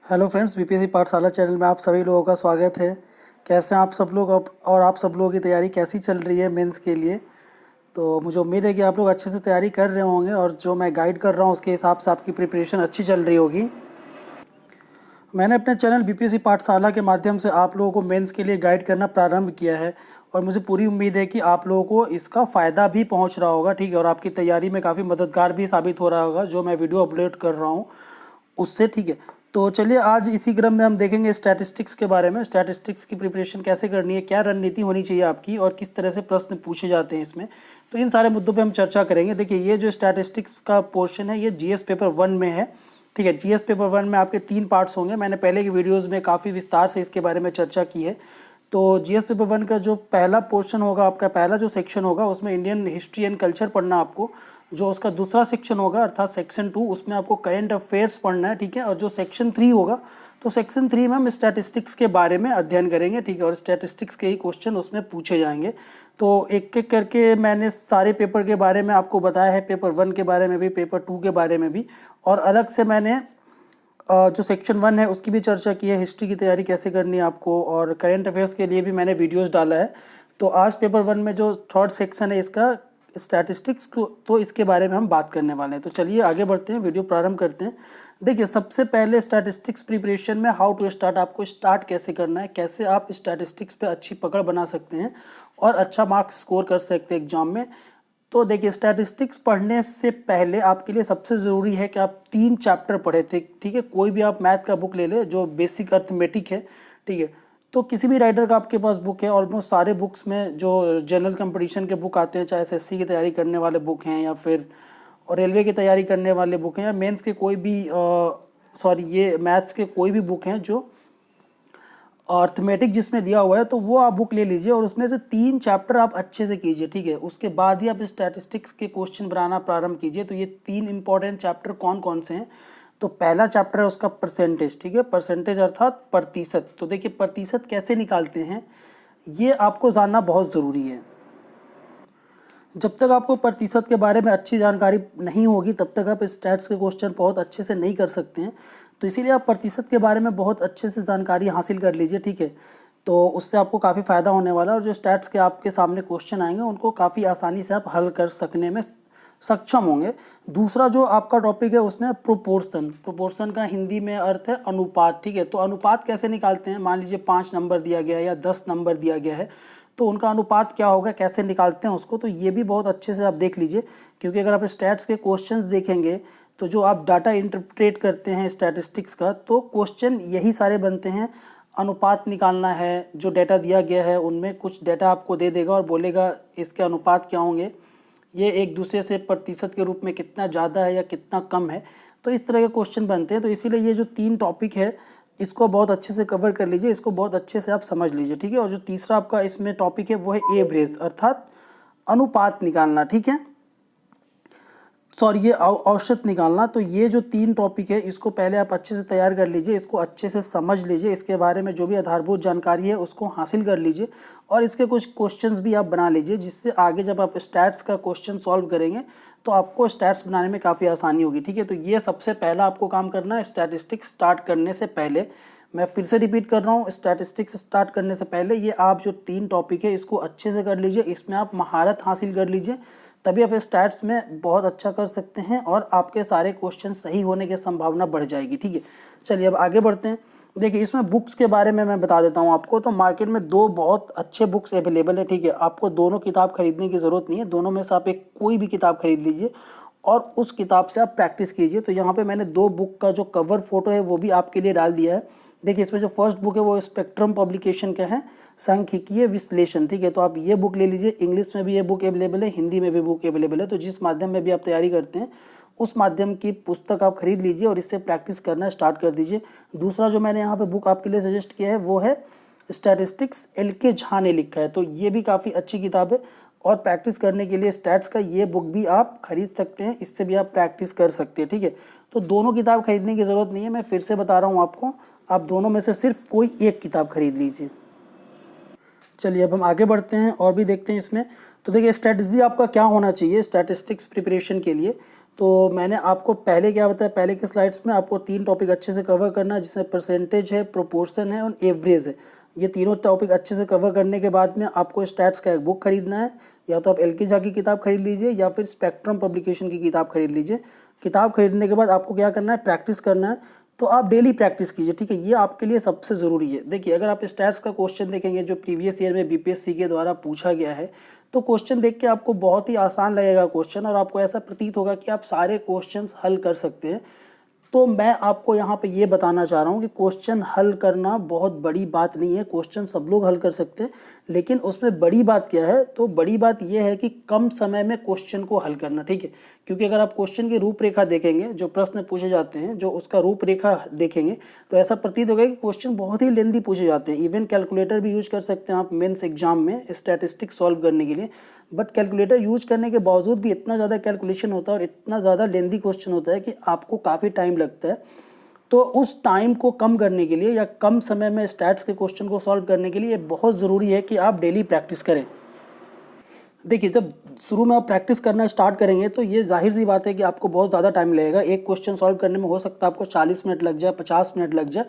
Hello friends, BPSC पाठशाला channel में आप सभी लोगों का स्वागत है। कैसे हैं आप सब लोग और आप सब लोगों की तैयारी कैसी चल रही है मेंस के लिए। तो मुझे उम्मीद है कि आप लोग अच्छे से तैयारी कर रहे होंगे और जो मैं गाइड कर रहा हूँ उसके हिसाब से आपकी प्रिपरेशन अच्छी चल रही होगी। मैंने अपने चैनल बीपीएससी पाठशाला के माध्यम से आप लोगों को मेंस के लिए गाइड करना प्रारंभ किया है और मुझे पूरी उम्मीद है कि आप लोगों को इसका फ़ायदा भी पहुंच रहा होगा, ठीक है, और आपकी तैयारी में काफ़ी मददगार भी साबित हो रहा होगा जो मैं वीडियो अपलोड कर रहा हूँ उससे, ठीक है। तो चलिए आज इसी क्रम में हम देखेंगे स्टैटिस्टिक्स के बारे में। स्टैटिस्टिक्स की प्रिपरेशन कैसे करनी है, क्या रणनीति होनी चाहिए आपकी और किस तरह से प्रश्न पूछे जाते हैं इसमें, तो इन सारे मुद्दों पे हम चर्चा करेंगे। देखिए, ये जो स्टैटिस्टिक्स का पोर्शन है ये जीएस पेपर 1 में है, ठीक है। जीएस पेपर 1 में आपके 3 पार्ट्स होंगे। मैंने पहले की वीडियोज़ में काफ़ी विस्तार से इसके बारे में चर्चा की है। तो जीएस पेपर 1 का जो पहला पोर्शन होगा, आपका पहला जो सेक्शन होगा उसमें इंडियन हिस्ट्री एंड कल्चर पढ़ना आपको। जो उसका दूसरा सेक्शन होगा अर्थात सेक्शन 2, उसमें आपको करंट अफेयर्स पढ़ना है, ठीक है। और जो सेक्शन 3 होगा, तो सेक्शन 3 में हम स्टैटिस्टिक्स के बारे में अध्ययन करेंगे, ठीक है। और स्टैटिस्टिक्स के ही क्वेश्चन उसमें पूछे जाएंगे। तो एक एक करके मैंने सारे पेपर के बारे में आपको बताया है, पेपर 1 के बारे में भी, पेपर 2 के बारे में भी, और अलग से मैंने जो सेक्शन 1 है उसकी भी चर्चा की है, हिस्ट्री की तैयारी कैसे करनी है आपको, और करंट अफेयर्स के लिए भी मैंने वीडियोस डाला है। तो आज पेपर 1 में जो थर्ड सेक्शन है इसका स्टैटिस्टिक्स को, तो इसके बारे में हम बात करने वाले हैं। तो चलिए आगे बढ़ते हैं, वीडियो प्रारंभ करते हैं। देखिए, सबसे पहले स्टैटिस्टिक्स प्रिपरेशन में हाउ टू स्टार्ट, आपको स्टार्ट कैसे करना है, कैसे आप स्टैटिस्टिक्स पे अच्छी पकड़ बना सकते हैं और अच्छा मार्क्स स्कोर कर सकते हैं एग्जाम में। तो देखिए, स्टैटिस्टिक्स पढ़ने से पहले आपके लिए सबसे ज़रूरी है कि आप 3 चैप्टर पढ़े थे, ठीक है। कोई भी आप मैथ का बुक ले ले जो बेसिक अर्थमेटिक है, ठीक है। तो किसी भी राइटर का आपके पास बुक है, ऑलमोस्ट सारे बुक्स में जो जनरल कंपटीशन के बुक आते हैं, चाहे एसएससी की तैयारी करने वाले बुक हैं या फिर और रेलवे की तैयारी करने वाले बुक हैं या मेंस के कोई भी ये मैथ्स के कोई भी बुक हैं जो अर्थमेटिक जिसमें दिया हुआ है, तो वो आप बुक ले लीजिए और उसमें से 3 चैप्टर आप अच्छे से कीजिए, ठीक है। उसके बाद ही आप स्टैटिस्टिक्स के क्वेश्चन बनाना प्रारंभ कीजिए। तो ये 3 इंपॉर्टेंट चैप्टर कौन कौन से हैं, तो पहला चैप्टर है उसका परसेंटेज, ठीक है। परसेंटेज अर्थात प्रतिशत। तो देखिए, प्रतिशत कैसे निकालते हैं ये आपको जानना बहुत ज़रूरी है। जब तक आपको प्रतिशत के बारे में अच्छी जानकारी नहीं होगी तब तक आप स्टैट्स के क्वेश्चन बहुत अच्छे से नहीं कर सकते हैं। तो इसीलिए आप प्रतिशत के बारे में बहुत अच्छे से जानकारी हासिल कर लीजिए, ठीक है। तो उससे आपको काफ़ी फ़ायदा होने वाला है और जो स्टैट्स के आपके सामने क्वेश्चन आएंगे उनको काफ़ी आसानी से आप हल कर सकने में सक्षम होंगे। दूसरा जो आपका टॉपिक है उसमें प्रोपोर्शन। प्रोपोर्शन का हिंदी में अर्थ है अनुपात, ठीक है। तो अनुपात कैसे निकालते हैं, मान लीजिए 5 नंबर दिया गया है या 10 नंबर दिया गया है, तो उनका अनुपात क्या होगा, कैसे निकालते हैं उसको, तो ये भी बहुत अच्छे से आप देख लीजिए। क्योंकि अगर आप स्टैट्स के क्वेश्चंस देखेंगे तो जो आप डाटा इंटरप्रेट करते हैं स्टैटिस्टिक्स का, तो क्वेश्चन यही सारे बनते हैं। अनुपात निकालना है, जो डाटा दिया गया है उनमें कुछ डाटा आपको दे देगा और बोलेगा इसके अनुपात क्या होंगे, ये एक दूसरे से प्रतिशत के रूप में कितना ज़्यादा है या कितना कम है। तो इस तरह के क्वेश्चन बनते हैं। तो इसीलिए ये जो 3 टॉपिक है इसको बहुत अच्छे से कवर कर लीजिए, इसको बहुत अच्छे से आप समझ लीजिए, ठीक है। और जो तीसरा आपका इसमें टॉपिक है वो है एवरेज अर्थात अनुपात निकालना, ठीक है। सॉरी, ये औसत निकालना। तो ये जो 3 टॉपिक है इसको पहले आप अच्छे से तैयार कर लीजिए, इसको अच्छे से समझ लीजिए, इसके बारे में जो भी आधारभूत जानकारी है उसको हासिल कर लीजिए और इसके कुछ क्वेश्चंस भी आप बना लीजिए, जिससे आगे जब आप स्टैट्स का क्वेश्चन सॉल्व करेंगे तो आपको स्टैट्स बनाने में काफ़ी आसानी होगी, ठीक है। तो ये सबसे पहला आपको काम करना है स्टैटिस्टिक्स स्टार्ट करने से पहले। मैं फिर से रिपीट कर रहा हूँ, स्टैटिस्टिक्स स्टार्ट करने से पहले ये आप जो 3 टॉपिक है इसको अच्छे से कर लीजिए, इसमें आप महारत हासिल कर लीजिए, तभी आप स्टैट्स में बहुत अच्छा कर सकते हैं और आपके सारे क्वेश्चन सही होने की संभावना बढ़ जाएगी, ठीक है। चलिए अब आगे बढ़ते हैं। देखिए, इसमें बुक्स के बारे में मैं बता देता हूँ आपको। तो मार्केट में 2 बहुत अच्छे बुक्स अवेलेबल है, ठीक है। आपको दोनों किताब खरीदने की ज़रूरत नहीं है, दोनों में से आप एक कोई भी किताब खरीद लीजिए और उस किताब से आप प्रैक्टिस कीजिए। तो यहाँ पे मैंने 2 बुक का जो कवर फोटो है वो भी आपके लिए डाल दिया है। देखिए, इसमें जो फर्स्ट बुक है वो स्पेक्ट्रम पब्लिकेशन का है, सांख्यिकीय विश्लेषण, ठीक है। तो आप ये बुक ले लीजिए। इंग्लिश में भी ये बुक अवेलेबल है, हिंदी में भी बुक अवेलेबल है। तो जिस माध्यम में भी आप तैयारी करते हैं उस माध्यम की पुस्तक आप खरीद लीजिए और इससे प्रैक्टिस करना स्टार्ट कर दीजिए। दूसरा जो मैंने यहाँ पे बुक आपके लिए सजेस्ट किया है वो है स्टैटिस्टिक्स, एल.के. झा ने लिखा है। तो ये भी काफ़ी अच्छी किताब है और प्रैक्टिस करने के लिए स्टैट्स का ये बुक भी आप खरीद सकते हैं, इससे भी आप प्रैक्टिस कर सकते हैं, ठीक है। तो दोनों किताब खरीदने की ज़रूरत नहीं है, मैं फिर से बता रहा हूँ आपको, आप दोनों में से सिर्फ कोई एक किताब खरीद लीजिए। चलिए अब हम आगे बढ़ते हैं और भी देखते हैं इसमें। तो देखिए, स्ट्रेटजी आपका क्या होना चाहिए स्टैटिस्टिक्स प्रिपरेशन के लिए। तो मैंने आपको पहले क्या बताया, पहले के स्लाइड्स में आपको 3 टॉपिक अच्छे से कवर करना है, जिसमें परसेंटेज है, प्रोपोर्शन है और एवरेज है। ये तीनों टॉपिक अच्छे से कवर करने के बाद में आपको स्टैट्स का एक बुक खरीदना है, या तो आप एलके झा की किताब खरीद लीजिए या फिर स्पेक्ट्रम पब्लिकेशन की किताब खरीद लीजिए। किताब खरीदने के बाद आपको क्या करना है, प्रैक्टिस करना है। तो आप डेली प्रैक्टिस कीजिए, ठीक है, ये आपके लिए सबसे ज़रूरी है। देखिए, अगर आप स्टैट्स का क्वेश्चन देखेंगे जो प्रीवियस ईयर में बीपीएससी के द्वारा पूछा गया है, तो क्वेश्चन देख के आपको बहुत ही आसान लगेगा क्वेश्चन, और आपको ऐसा प्रतीत होगा कि आप सारे क्वेश्चंस हल कर सकते हैं। तो मैं आपको यहाँ पे ये बताना चाह रहा हूँ कि क्वेश्चन हल करना बहुत बड़ी बात नहीं है, क्वेश्चन सब लोग हल कर सकते हैं। लेकिन उसमें बड़ी बात क्या है, तो बड़ी बात ये है कि कम समय में क्वेश्चन को हल करना, ठीक है। क्योंकि अगर आप क्वेश्चन की रूपरेखा देखेंगे, जो प्रश्न पूछे जाते हैं, जो उसका रूपरेखा देखेंगे, तो ऐसा प्रतीत होगा कि क्वेश्चन बहुत ही लेंदी पूछे जाते हैं। इवन कैलकुलेटर भी यूज कर सकते हैं आप मेंस एग्जाम में स्टैटिस्टिक्स सॉल्व करने के लिए, बट कैलकुलेटर यूज करने के बावजूद भी इतना ज़्यादा कैलकुलेशन होता है और इतना ज़्यादा लेंदी क्वेश्चन होता है कि आपको काफ़ी टाइम लगता है। तो उस टाइम को कम करने के लिए या कम समय में स्टैट्स के क्वेश्चन को सॉल्व करने के लिए बहुत ज़रूरी है कि आप डेली प्रैक्टिस करें। देखिए, जब शुरू में आप प्रैक्टिस करना स्टार्ट करेंगे तो ये जाहिर सी बात है कि आपको बहुत ज़्यादा टाइम लगेगा। एक क्वेश्चन सॉल्व करने में हो सकता है आपको 40 मिनट लग जाए, 50 मिनट लग जाए।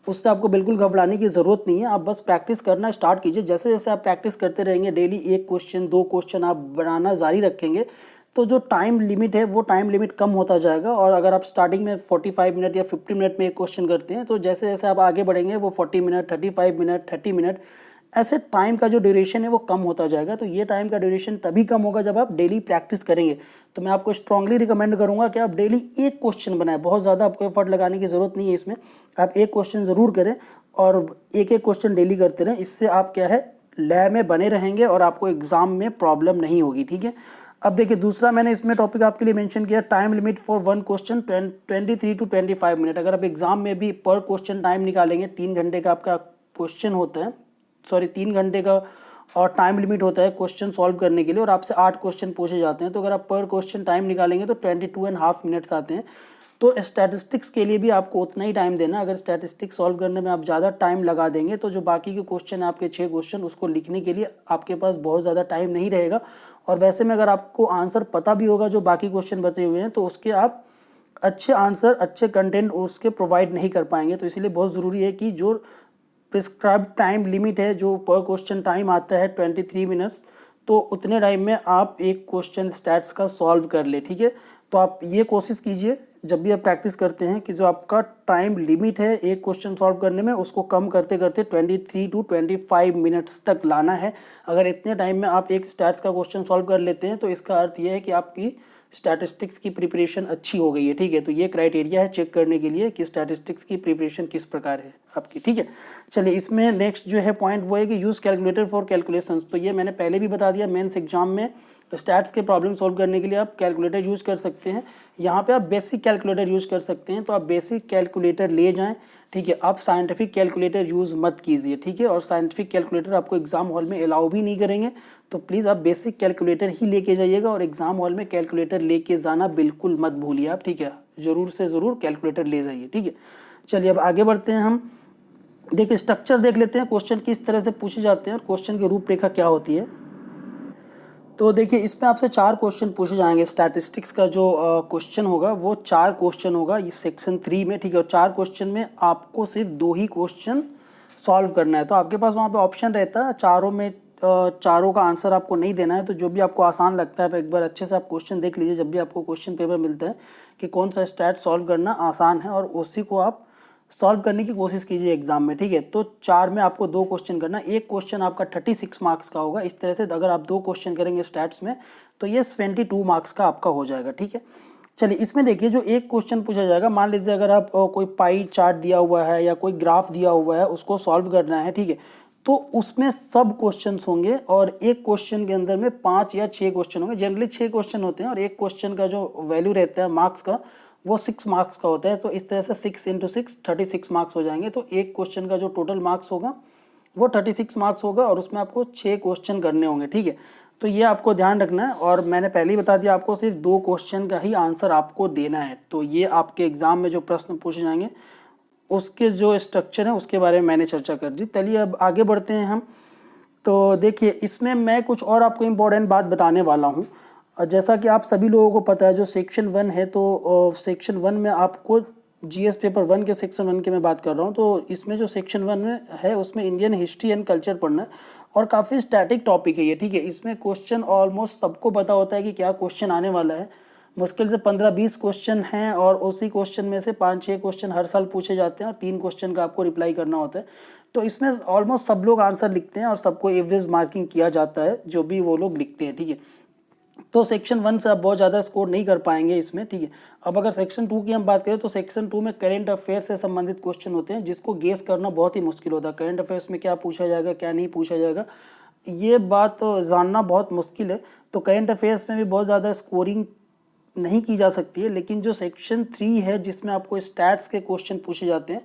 उससे आपको बिल्कुल घबराने की ज़रूरत नहीं है, आप बस प्रैक्टिस करना स्टार्ट कीजिए। जैसे जैसे आप प्रैक्टिस करते रहेंगे, डेली 1 क्वेश्चन 2 क्वेश्चन आप बनाना जारी रखेंगे, तो जो टाइम लिमिट है वो टाइम लिमिट कम होता जाएगा। और अगर आप स्टार्टिंग में 45 मिनट या 50 मिनट में एक क्वेश्चन करते हैं, तो जैसे जैसे आप आगे बढ़ेंगे वो 40 मिनट, 35 मिनट, 30 मिनट, ऐसे टाइम का जो ड्यूरेशन है वो कम होता जाएगा। तो ये टाइम का ड्यूरेशन तभी कम होगा जब आप डेली प्रैक्टिस करेंगे। तो मैं आपको स्ट्रांगली रिकमेंड करूंगा कि आप डेली एक क्वेश्चन बनाएं। बहुत ज़्यादा आपको एफर्ट लगाने की ज़रूरत नहीं है इसमें, आप एक क्वेश्चन ज़रूर करें और एक एक क्वेश्चन डेली करते रहें। इससे आप क्या है, लय में बने रहेंगे और आपको एग्जाम में प्रॉब्लम नहीं होगी, ठीक है। अब देखिए, दूसरा मैंने इसमें टॉपिक आपके लिए मेंशन किया, time limit for one question 23 to 25 minute. अगर आप एग्जाम में भी पर क्वेश्चन टाइम निकालेंगे, 3 घंटे का आपका क्वेश्चन होता है, सॉरी 3 घंटे का और टाइम लिमिट होता है क्वेश्चन सॉल्व करने के लिए, और आपसे 8 क्वेश्चन पूछे जाते हैं। तो अगर आप पर क्वेश्चन टाइम निकालेंगे तो 22.5 मिनट्स आते हैं। तो स्टैटिस्टिक्स के लिए भी आपको उतना ही टाइम देना। अगर स्टैटिस्टिक्स सॉल्व करने में आप ज़्यादा टाइम लगा देंगे तो जो बाकी के क्वेश्चन है आपके 6 क्वेश्चन, उसको लिखने के लिए आपके पास बहुत ज़्यादा टाइम नहीं रहेगा। और वैसे में अगर आपको आंसर पता भी होगा जो बाकी क्वेश्चन बचे हुए हैं, तो उसके आप अच्छे आंसर, अच्छे कंटेंट उसके प्रोवाइड नहीं कर पाएंगे। तो इसलिए बहुत ज़रूरी है कि जो प्रिस्क्राइब टाइम लिमिट है, जो पर क्वेश्चन टाइम आता है 23 मिनट्स, तो उतने टाइम में आप एक क्वेश्चन स्टैट्स का सॉल्व कर ले, ठीक है। तो आप ये कोशिश कीजिए जब भी आप प्रैक्टिस करते हैं कि जो आपका टाइम लिमिट है एक क्वेश्चन सॉल्व करने में, उसको कम करते करते 23 to 25 मिनट्स तक लाना है। अगर इतने टाइम में आप एक स्टैट्स का क्वेश्चन सॉल्व कर लेते हैं तो इसका अर्थ ये है कि आपकी स्टैटिस्टिक्स की प्रिपरेशन अच्छी हो गई है, ठीक है। तो ये क्राइटेरिया है चेक करने के लिए कि स्टैटिस्टिक्स की प्रिपरेशन किस प्रकार है आपकी, ठीक है। चलिए, इसमें नेक्स्ट जो है पॉइंट वो है कि यूज़ कैलकुलेटर फॉर कैलकुलेशंस। तो ये मैंने पहले भी बता दिया, मेंस एग्जाम में स्टैट्स के प्रॉब्लम सॉल्व करने के लिए आप कैलकुलेटर यूज़ कर सकते हैं। यहाँ पे आप बेसिक कैलकुलेटर यूज़ कर सकते हैं, तो आप बेसिक कैलकुलेटर ले जाएं, ठीक है। आप साइंटिफिक कैलकुलेटर यूज़ मत कीजिए, ठीक है। और साइंटिफिक कैलकुलेटर आपको एग्जाम हॉल में अलाउ भी नहीं करेंगे। तो प्लीज़ आप बेसिक कैलकुलेटर ही लेके जाइएगा, और एग्जाम हॉल में कैलकुलेटर लेके जाना बिल्कुल मत भूलिए आप, ठीक है। ज़रूर से ज़रूर कैलकुलेटर ले जाइए, ठीक है। चलिए, अब आगे बढ़ते हैं हम। देखिए, स्ट्रक्चर देख लेते हैं, क्वेश्चन किस तरह से पूछे जाते हैं और क्वेश्चन की रूपरेखा क्या होती है। तो देखिए, इसमें आपसे 4 क्वेश्चन पूछे जाएंगे। स्टैटिस्टिक्स का जो क्वेश्चन होगा वो 4 क्वेश्चन होगा इस सेक्शन 3 में, ठीक है। और 4 क्वेश्चन में आपको सिर्फ 2 ही क्वेश्चन सॉल्व करना है। तो आपके पास वहाँ पे ऑप्शन रहता है, चारों में चारों का आंसर आपको नहीं देना है। तो जो भी आपको आसान लगता है, एक बार अच्छे से आप क्वेश्चन देख लीजिए जब भी आपको क्वेश्चन पेपर मिलता है कि कौन सा स्टैट सॉल्व करना आसान है, और उसी को आप सॉल्व करने की कोशिश कीजिए एग्जाम में, ठीक है। तो 4 में आपको 2 क्वेश्चन करना, एक क्वेश्चन आपका 36 मार्क्स का होगा। इस तरह से अगर आप 2 क्वेश्चन करेंगे स्टैट्स में तो ये 72 मार्क्स का आपका हो जाएगा, ठीक है। चलिए, इसमें देखिए, जो एक क्वेश्चन पूछा जाएगा, मान लीजिए अगर आप कोई पाई चार्ट दिया हुआ है या कोई ग्राफ दिया हुआ है, उसको सॉल्व करना है, ठीक है। तो उसमें सब क्वेश्चंस होंगे, और एक क्वेश्चन के अंदर में 5 या 6 क्वेश्चन होंगे। जनरली 6 क्वेश्चन होते हैं, और एक क्वेश्चन का जो वैल्यू रहता है मार्क्स का, वो 6 मार्क्स का होता है। तो इस तरह से 6 × 6 36 मार्क्स हो जाएंगे। तो एक क्वेश्चन का जो टोटल मार्क्स होगा वो 36 मार्क्स होगा, और उसमें आपको 6 क्वेश्चन करने होंगे, ठीक है। तो ये आपको ध्यान रखना है, और मैंने पहले ही बता दिया आपको सिर्फ 2 क्वेश्चन का ही आंसर आपको देना है। तो ये आपके एग्जाम में जो प्रश्न पूछे जाएंगे उसके जो स्ट्रक्चर है उसके बारे में मैंने चर्चा कर दी। चलिए, अब आगे बढ़ते हैं हम। तो देखिए, इसमें मैं कुछ और आपको इम्पोर्टेंट बात बताने वाला हूँ। जैसा कि आप सभी लोगों को पता है जो सेक्शन 1 है, तो सेक्शन 1 में आपको जीएस पेपर 1 के सेक्शन 1 के मैं बात कर रहा हूँ। तो इसमें जो सेक्शन 1 में है उसमें इंडियन हिस्ट्री एंड कल्चर पढ़ना है और काफ़ी स्टैटिक टॉपिक है ये, ठीक है। इसमें क्वेश्चन ऑलमोस्ट सबको पता होता है कि क्या क्वेश्चन आने वाला है। मुश्किल से 15-20 क्वेश्चन हैं और उसी क्वेश्चन में से 5-6 क्वेश्चन हर साल पूछे जाते हैं और 3 क्वेश्चन का आपको रिप्लाई करना होता है। तो इसमें ऑलमोस्ट सब लोग आंसर लिखते हैं और सबको एवरेज मार्किंग किया जाता है जो भी वो लोग लिखते हैं, ठीक है। तो सेक्शन 1 से आप बहुत ज़्यादा स्कोर नहीं कर पाएंगे इसमें, ठीक है। अब अगर सेक्शन 2 की हम बात करें तो सेक्शन 2 में करेंट अफेयर से संबंधित क्वेश्चन होते हैं जिसको गेस करना बहुत ही मुश्किल होता है। करेंट अफेयर्स में क्या पूछा जाएगा, क्या नहीं पूछा जाएगा, ये बात जानना बहुत मुश्किल है। तो करेंट अफेयर्स में भी बहुत ज़्यादा स्कोरिंग नहीं की जा सकती है। लेकिन जो सेक्शन 3 है जिसमें आपको स्टैट्स के क्वेश्चन पूछे जाते हैं,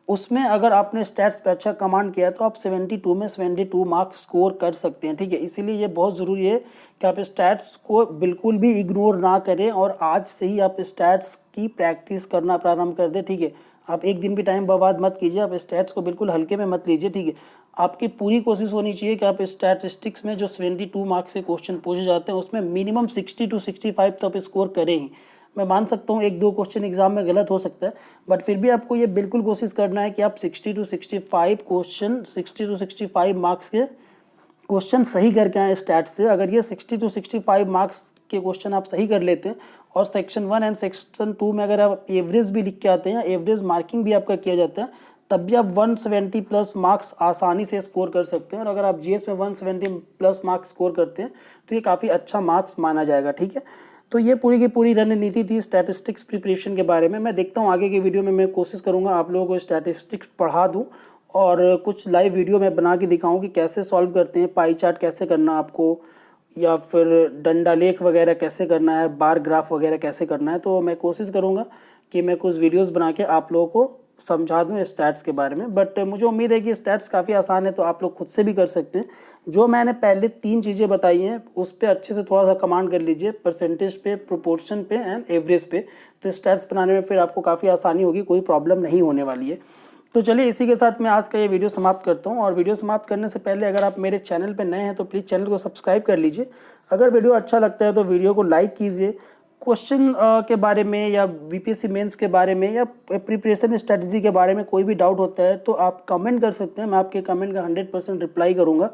उसमें अगर आपने स्टैट्स पे अच्छा कमांड किया तो आप 72 में 72 मार्क्स स्कोर कर सकते हैं, ठीक है। इसीलिए ये बहुत ज़रूरी है कि आप स्टैट्स को बिल्कुल भी इग्नोर ना करें और आज से ही आप स्टैट्स की प्रैक्टिस करना प्रारंभ कर दें, ठीक है। आप एक दिन भी टाइम बर्बाद मत कीजिए, आप स्टैट्स को बिल्कुल हल्के में मत लीजिए, ठीक है। आपकी पूरी कोशिश होनी चाहिए कि आप स्टैटिस्टिक्स में जो 72 मार्क्स के क्वेश्चन पूछे जाते हैं उसमें मिनिमम 60 to 65 तो आप स्कोर करें ही। मैं मान सकता हूँ 1-2 क्वेश्चन एग्जाम में गलत हो सकता है, बट फिर भी आपको ये बिल्कुल कोशिश करना है कि आप 60 to 65 क्वेश्चन 60 to 65 मार्क्स के क्वेश्चन सही करके आए स्टैट से। अगर ये 60 to 65 मार्क्स के क्वेश्चन आप सही कर लेते हैं और सेक्शन 1 एंड सेक्शन 2 में अगर आप एवरेज भी लिख के आते हैं, एवरेज मार्किंग भी आपका किया जाता है, तब भी आप 170 प्लस मार्क्स आसानी से स्कोर कर सकते हैं। और अगर आप जीएस में 170 प्लस मार्क्स स्कोर करते हैं तो ये काफ़ी अच्छा मार्क्स माना जाएगा, ठीक है। तो ये पूरी की पूरी रणनीति थी स्टैटिस्टिक्स प्रिपरेशन के बारे में। मैं देखता हूँ आगे की वीडियो में मैं कोशिश करूँगा आप लोगों को स्टैटिस्टिक्स पढ़ा दूँ और कुछ लाइव वीडियो मैं बना के दिखाऊँ कि कैसे सॉल्व करते हैं, पाई चार्ट कैसे करना आपको, या फिर डंडा लेख वगैरह कैसे करना है, बार ग्राफ वगैरह कैसे करना है। तो मैं कोशिश करूँगा कि मैं कुछ वीडियोस बना के आप लोगों को समझा दूँ स्टैट्स के बारे में। बट मुझे उम्मीद है कि स्टैट्स काफ़ी आसान है तो आप लोग खुद से भी कर सकते हैं। जो मैंने पहले 3 चीज़ें बताई हैं उस पर अच्छे से थोड़ा सा कमांड कर लीजिए, परसेंटेज पे, प्रोपोर्शन पे एंड एवरेज पे। तो स्टैट्स बनाने में फिर आपको काफ़ी आसानी होगी, कोई प्रॉब्लम नहीं होने वाली है। तो चलिए इसी के साथ मैं आज का ये वीडियो समाप्त करता हूँ। और वीडियो समाप्त करने से पहले अगर आप मेरे चैनल पर नए हैं तो प्लीज़ चैनल को सब्सक्राइब कर लीजिए। अगर वीडियो अच्छा लगता है तो वीडियो को लाइक कीजिए। क्वेश्चन के बारे में या बीपीएससी मेंस के बारे में या प्रिपरेशन स्ट्रेटजी के बारे में कोई भी डाउट होता है तो आप कमेंट कर सकते हैं, मैं आपके कमेंट का 100% रिप्लाई करूँगा।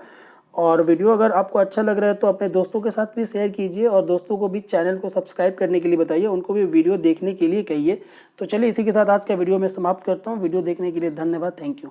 और वीडियो अगर आपको अच्छा लग रहा है तो अपने दोस्तों के साथ भी शेयर कीजिए और दोस्तों को भी चैनल को सब्सक्राइब करने के लिए बताइए, उनको भी वीडियो देखने के लिए कहिए। तो चलिए इसी के साथ आज का वीडियो मैं समाप्त करता हूँ। वीडियो देखने के लिए धन्यवाद, थैंक यू।